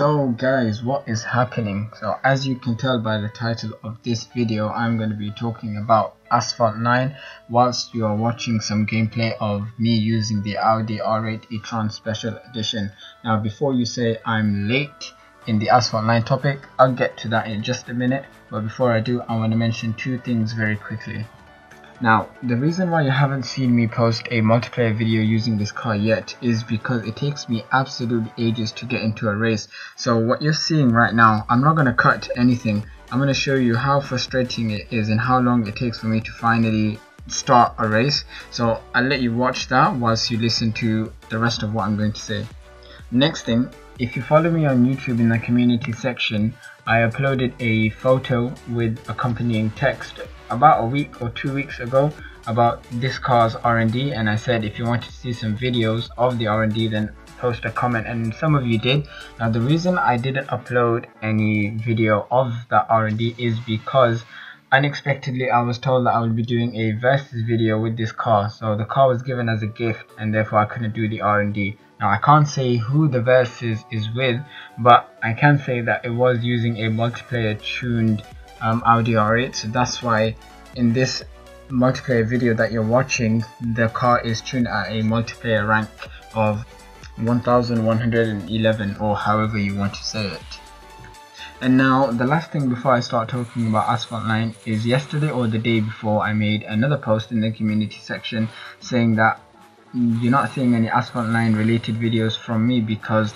So guys, what is happening? So as you can tell by the title of this video, I'm going to be talking about Asphalt 9 whilst you are watching some gameplay of me using the Audi R8 E-TRON Special Edition. Now before you say I'm late in the Asphalt 9 topic, I'll get to that in just a minute, but before I do, I want to mention two things very quickly. Now, the reason why you haven't seen me post a multiplayer video using this car yet is because it takes me absolute ages to get into a race. So what you're seeing right now, I'm not going to cut anything. I'm going to show you how frustrating it is and how long it takes for me to finally start a race. So I'll let you watch that whilst you listen to the rest of what I'm going to say. Next thing, if you follow me on YouTube in the community section, I uploaded a photo with accompanying text about a week or 2 weeks ago about this car's R&D, and I said if you want to see some videos of the R&D then post a comment, and some of you did. Now the reason I didn't upload any video of the R&D is because unexpectedly I was told that I would be doing a versus video with this car. So the car was given as a gift and therefore I couldn't do the R&D. Now I can't say who the versus is with, but I can say that it was using a multiplayer tuned Audi R8, so that's why in this multiplayer video that you're watching, the car is tuned at a multiplayer rank of 1111, or however you want to say it. And now the last thing before I start talking about Asphalt 9 is yesterday or the day before I made another post in the community section saying that you're not seeing any Asphalt 9 related videos from me because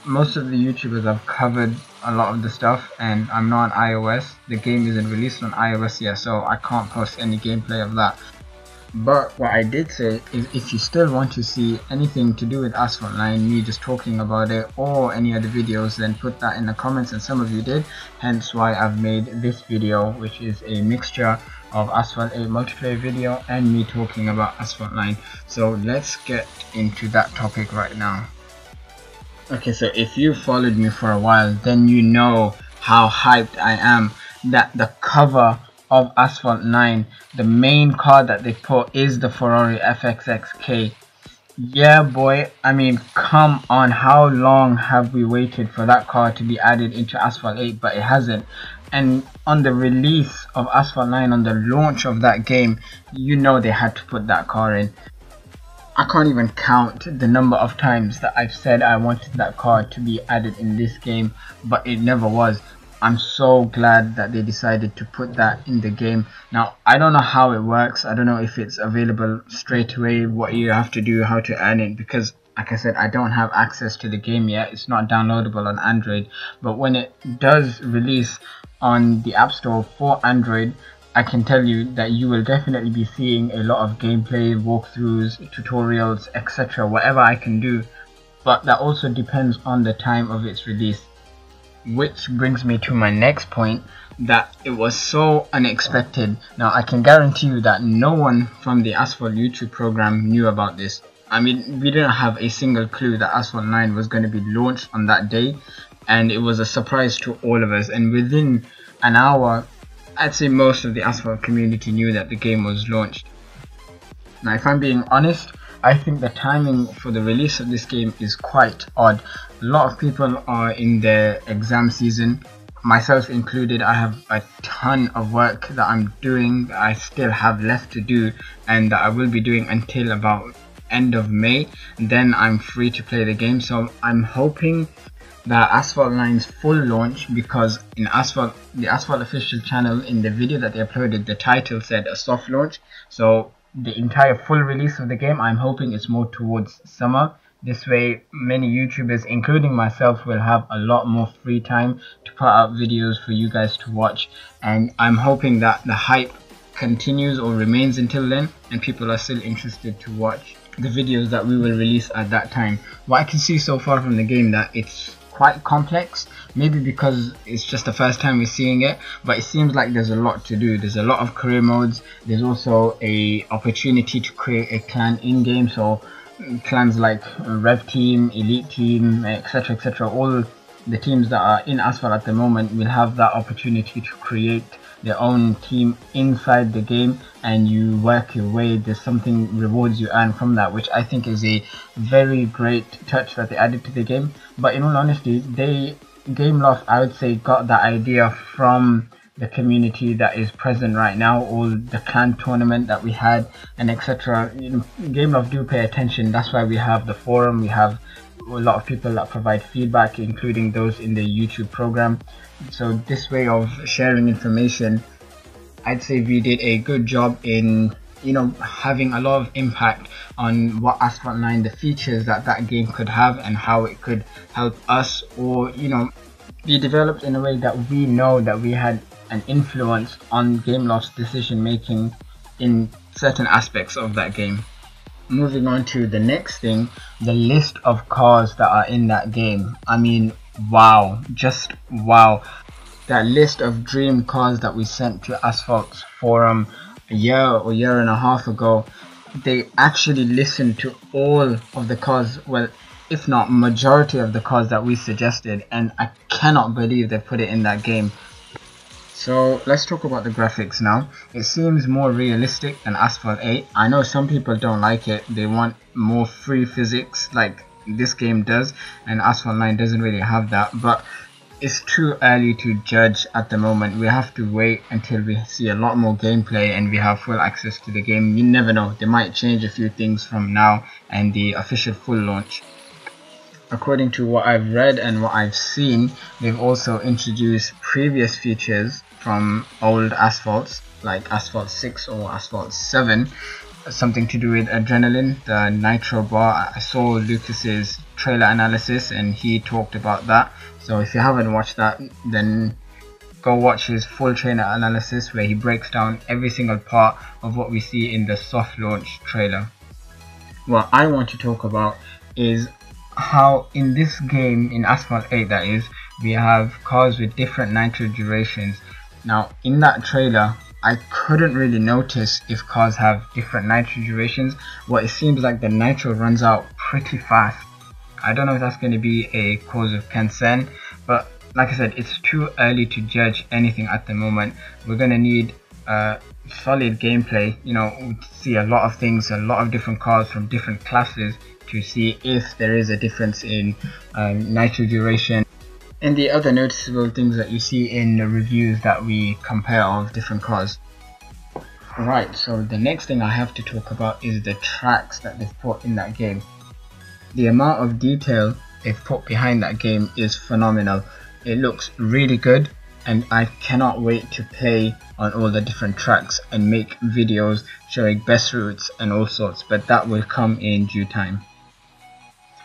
most of the YouTubers have covered a lot of the stuff and I'm not on iOS. The game isn't released on iOS yet, so I can't post any gameplay of that. But what I did say is if you still want to see anything to do with Asphalt 9, me just talking about it or any other videos, then put that in the comments, and some of you did, hence why I've made this video, which is a mixture of Asphalt 8 multiplayer video and me talking about Asphalt 9. So let's get into that topic right now. Okay, so if you followed me for a while, then you know how hyped I am that the cover of Asphalt 9, the main car that they put is the Ferrari FXXK. Yeah boy, I mean come on, how long have we waited for that car to be added into Asphalt 8, but it hasn't. And on the release of Asphalt 9, on the launch of that game, you know they had to put that car in. I can't even count the number of times that I've said I wanted that car to be added in this game, but it never was. I'm so glad that they decided to put that in the game. Now, I don't know how it works. I don't know if it's available straight away, what you have to do, how to earn it, because like I said, I don't have access to the game yet. It's not downloadable on Android, but when it does release on the App Store for Android, I can tell you that you will definitely be seeing a lot of gameplay, walkthroughs, tutorials, etc. whatever I can do, but that also depends on the time of its release. Which brings me to my next point, that it was so unexpected. Now I can guarantee you that no one from the Asphalt YouTube program knew about this. I mean, we didn't have a single clue that Asphalt 9 was going to be launched on that day, and it was a surprise to all of us, and within an hour I'd say most of the Asphalt community knew that the game was launched. Now if I'm being honest, I think the timing for the release of this game is quite odd. A lot of people are in their exam season, myself included. I have a ton of work that I'm doing, that I still have left to do, and that I will be doing until about end of May. Then I'm free to play the game, so I'm hoping that Asphalt 9's full launch, because in the Asphalt official channel, in the video that they uploaded, the title said a soft launch. So the entire full release of the game, I'm hoping it's more towards summer. This way many YouTubers, including myself, will have a lot more free time to put out videos for you guys to watch, and I'm hoping that the hype continues or remains until then and people are still interested to watch the videos that we will release at that time. What I can see so far from the game, that it's quite complex, maybe because it's just the first time we're seeing it, but it seems like there's a lot to do. There's a lot of career modes. There's also a opportunity to create a clan in game, so clans like Rev Team, Elite Team, etc, all the teams that are in Asphalt at the moment will have that opportunity to create their own team inside the game, and you work your way. There's something, rewards you earn from that, which I think is a very great touch that they added to the game. But in all honesty, they Gameloft, I would say, got that idea from the community that is present right now, all the clan tournament that we had, and etc. You know, Gameloft do pay attention. That's why we have the forum. We have a lot of people that provide feedback, including those in the YouTube program. So this way of sharing information, I'd say we did a good job in, you know, having a lot of impact on what Asphalt 9, the features that that game could have and how it could help us, or, you know, be developed in a way that we know that we had an influence on Gameloft's decision making in certain aspects of that game. Moving on to the next thing, the list of cars that are in that game. I mean, wow, just wow. That list of dream cars that we sent to Asphalt's forum a year or year and a half ago, they actually listened to all of the cars, well, if not majority of the cars that we suggested, and I cannot believe they put it in that game. So let's talk about the graphics now. It seems more realistic than Asphalt 8. I know some people don't like it, they want more free physics like this game does, and Asphalt 9 doesn't really have that, but it's too early to judge at the moment. We have to wait until we see a lot more gameplay and we have full access to the game. You never know, they might change a few things from now and the official full launch. According to what I've read and what I've seen, they've also introduced previous features from old Asphalts like Asphalt 6 or Asphalt 7, something to do with adrenaline, the nitro bar. I saw Lucas's trailer analysis and he talked about that. So if you haven't watched that, then go watch his full trailer analysis where he breaks down every single part of what we see in the soft launch trailer. What I want to talk about is how in this game, in Asphalt 8 that is, we have cars with different nitro durations. Now in that trailer, I couldn't really notice if cars have different nitro durations. Well, it seems like the nitro runs out pretty fast. I don't know if that's going to be a cause of concern, but like I said, it's too early to judge anything at the moment. We're going to need solid gameplay, you know, to see a lot of things, a lot of different cars from different classes to see if there is a difference in nitro duration and the other noticeable things that you see in the reviews that we compare of different cars. Right, so the next thing I have to talk about is the tracks that they've put in that game. The amount of detail they've put behind that game is phenomenal. It looks really good and I cannot wait to play on all the different tracks and make videos showing best routes and all sorts, but that will come in due time.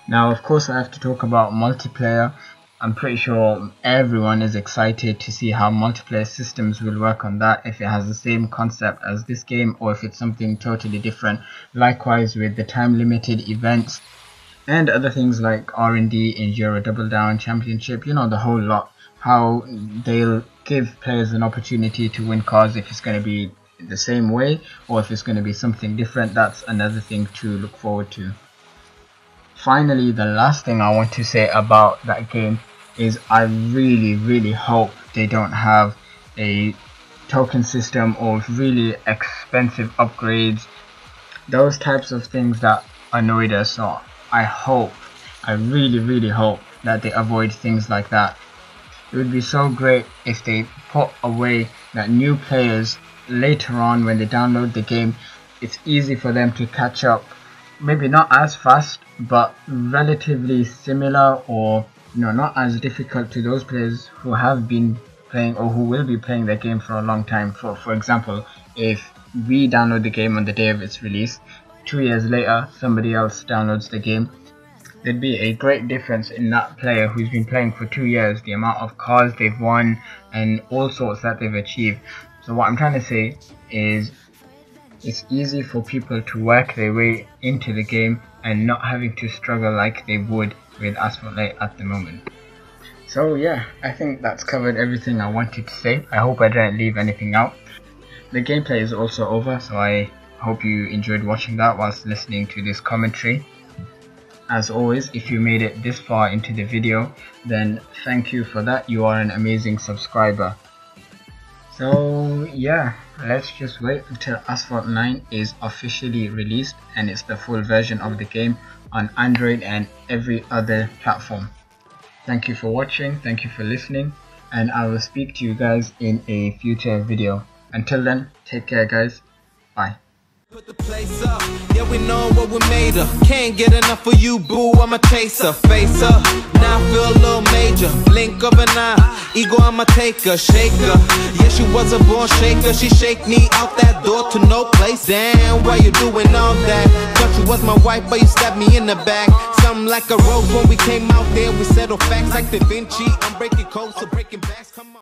Now of course I have to talk about multiplayer. I'm pretty sure everyone is excited to see how multiplayer systems will work on that, if it has the same concept as this game or if it's something totally different. Likewise with the time limited events and other things like R&D, Enduro Double Down, Championship, you know, the whole lot. How they'll give players an opportunity to win cars, if it's going to be the same way or if it's going to be something different. That's another thing to look forward to. Finally, the last thing I want to say about that game is I really hope they don't have a token system or really expensive upgrades, those types of things that annoyed us. So I really hope that they avoid things like that. It would be so great if they put away that new players later on when they download the game, it's easy for them to catch up, maybe not as fast but relatively similar, or not as difficult to those players who have been playing or who will be playing the game for a long time. For example, if we download the game on the day of its release, 2 years later somebody else downloads the game, there'd be a great difference in that player who's been playing for 2 years, the amount of cars they've won and all sorts that they've achieved. So what I'm trying to say is it's easy for people to work their way into the game and not having to struggle like they would with Asphalt 8 at the moment. So yeah, I think that's covered everything I wanted to say. I hope I didn't leave anything out. The gameplay is also over, so I hope you enjoyed watching that whilst listening to this commentary. As always, if you made it this far into the video, then thank you for that. You are an amazing subscriber. So yeah, let's just wait until Asphalt 9 is officially released and it's the full version of the game on Android and every other platform. Thank you for watching, thank you for listening, and I will speak to you guys in a future video. Until then, take care guys, bye. Put the place up, yeah we know what we made of. Can't get enough of you boo, I'm a chaser. Face up, now I feel a little major. Blink of an eye, ego I'ma take her, shake her. Yeah she was a born shaker, she shake me out that door to no place. Damn, why you doing all that? Thought you was my wife but you stabbed me in the back. Something like a rose when we came out there, we settled facts like Da Vinci. I'm breaking codes, so breaking backs, come on.